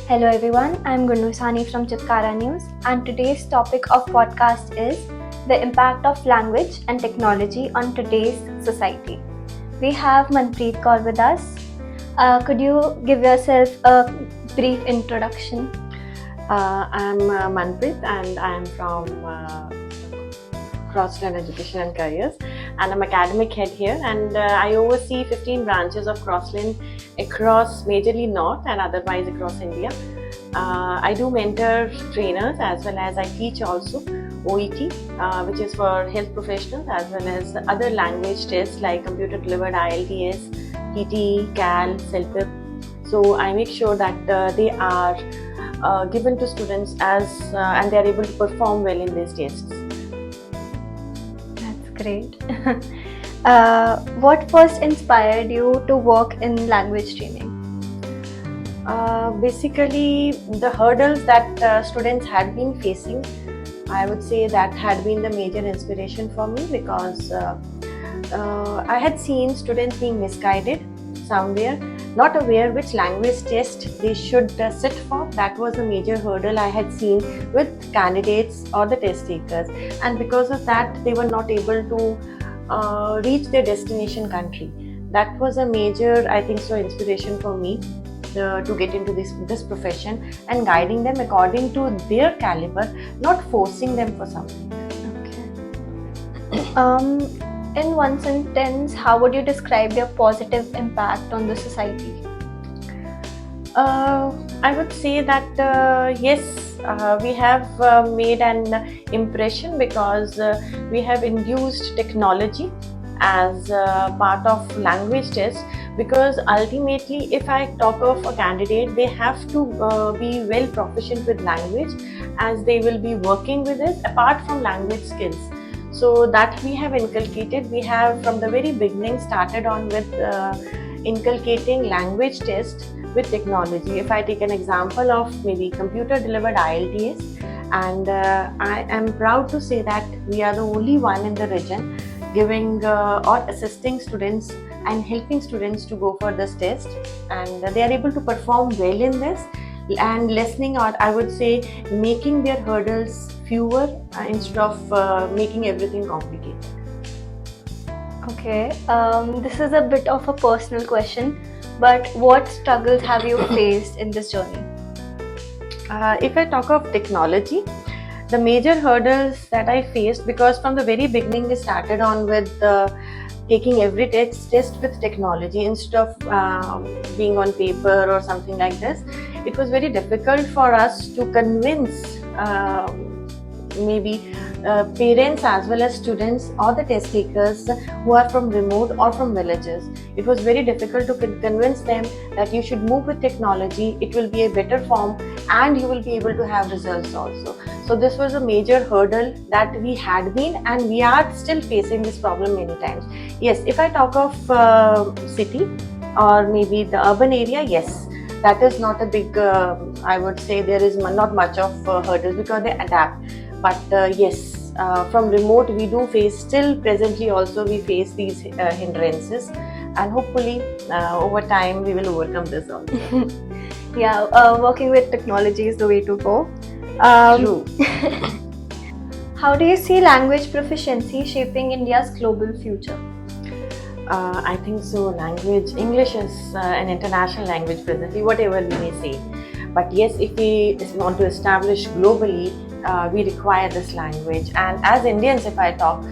Hello everyone, I'm Gunu Sani from Chitkara News, and today's topic of podcast is the impact of language and technology on today's society. We have Manpreet Kaur with us. Could you give yourself a brief introduction? I'm Manpreet and I'm from Crossland Education and Careers, and I'm academic head here, and I oversee 15 branches of Crossland across majorly North and otherwise across India. I do mentor trainers as well as I teach also OET, which is for health professionals, as well as other language tests like computer delivered IELTS, TTE, CAL, CELPIP. So I make sure that they are given to students and they are able to perform well in these tests. That's great. What first inspired you to work in language training? Basically, the hurdles that students had been facing, I would say that had been the major inspiration for me, because I had seen students being misguided somewhere, not aware which language test they should sit for. That was a major hurdle I had seen with candidates or the test takers, and because of that they were not able to reach their destination country. That was a major, I think so, inspiration for me to get into this profession, and guiding them according to their caliber, not forcing them for something. Okay. In one sentence, how would you describe their positive impact on the society? I would say that yes, we have made an impression, because we have induced technology as part of language test, because ultimately if I talk of a candidate, they have to be well proficient with language, as they will be working with it apart from language skills. So that we have inculcated. We have from the very beginning started on with inculcating language test with technology. If I take an example of maybe computer delivered IELTS, and I am proud to say that we are the only one in the region giving or assisting students and helping students to go for this test, and they are able to perform well in this, and lessening, or I would say making their hurdles fewer instead of making everything complicated. Okay, this is a bit of a personal question, but what struggles have you faced in this journey? If I talk of technology, the major hurdles that I faced, because from the very beginning we started on with taking every test with technology instead of being on paper or something like this. It was very difficult for us to convince maybe parents as well as students or the test takers who are from remote or from villages. It was very difficult to convince them that you should move with technology, it will be a better form, and you will be able to have results also. So this was a major hurdle that we had been, and we are still facing this problem many times. Yes, if I talk of city or maybe the urban area, yes, that is not a big, I would say there is not much of hurdles, because they adapt. But yes, from remote we do face, still presently also we face these hindrances, and hopefully over time we will overcome this also. Yeah, working with technology is the way to go. True. How do you see language proficiency shaping India's global future? I think so. Language, English is an international language presently, whatever we may say. But yes, if we want to establish globally, we require this language. And as Indians, if I talk,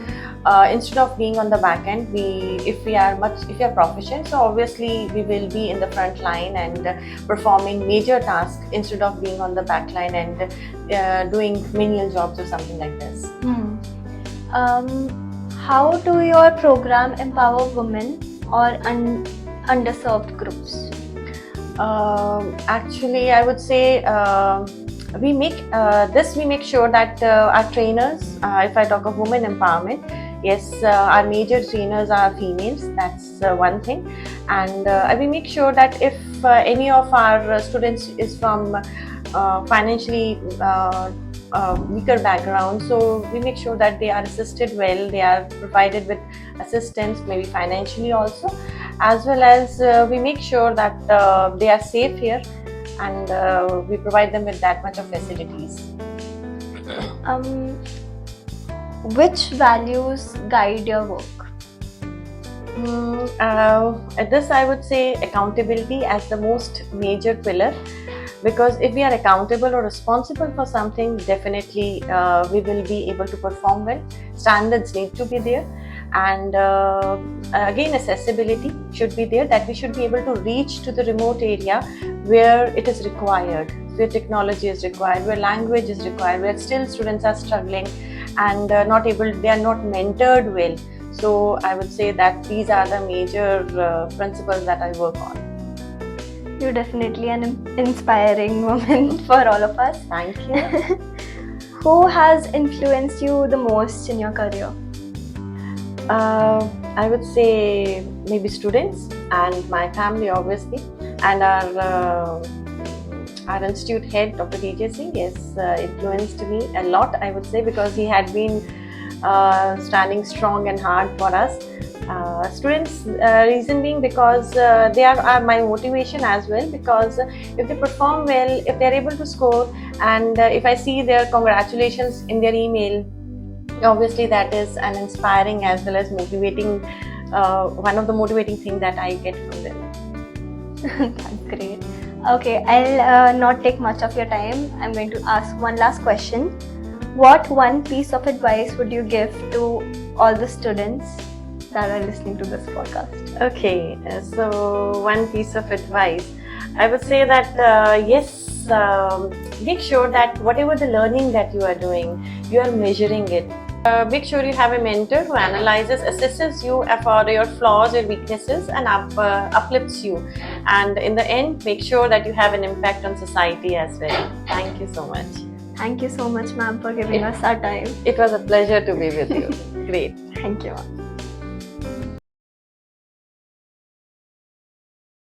instead of being on the back end, if we are proficient, so obviously we will be in the front line and performing major tasks instead of being on the back line and doing menial jobs or something like this. How do your program empower women or underserved groups? Actually, I would say we make sure that our trainers, if I talk of women empowerment, yes, our major trainers are females. That's one thing, and we make sure that if any of our students is from financially weaker background, so we make sure that they are assisted well, they are provided with assistance, maybe financially also, as well as we make sure that they are safe here, and we provide them with that much of facilities. Which values guide your work? At this, I would say accountability as the most major pillar, because if we are accountable or responsible for something, definitely we will be able to perform well. Standards need to be there, and again, accessibility should be there, that we should be able to reach to the remote area where it is required, where technology is required, where language is required, where still students are struggling and they are not mentored well. So I would say that these are the major principles that I work on. You're definitely an inspiring woman for all of us. Thank you. Who has influenced you the most in your career? I would say maybe students and my family, obviously, and our institute head, Dr. DJ Singh, influenced me a lot, I would say, because he had been standing strong and hard for us. Students, reason being because they are my motivation as well, because if they perform well, if they are able to score, and if I see their congratulations in their email, obviously that is an inspiring as well as motivating, one of the motivating things that I get from them. That's great. Okay, I'll not take much of your time. I'm going to ask one last question. What one piece of advice would you give to all the students that are listening to this podcast? Okay, so one piece of advice, I would say that yes, make sure that whatever the learning that you are doing, you are measuring it. Make sure you have a mentor who analyzes, assesses you for your flaws, your weaknesses, and uplifts you. And in the end, make sure that you have an impact on society as well. Thank you so much. Thank you so much, ma'am, for giving us our time. It was a pleasure to be with you. Great. Thank you, ma'am.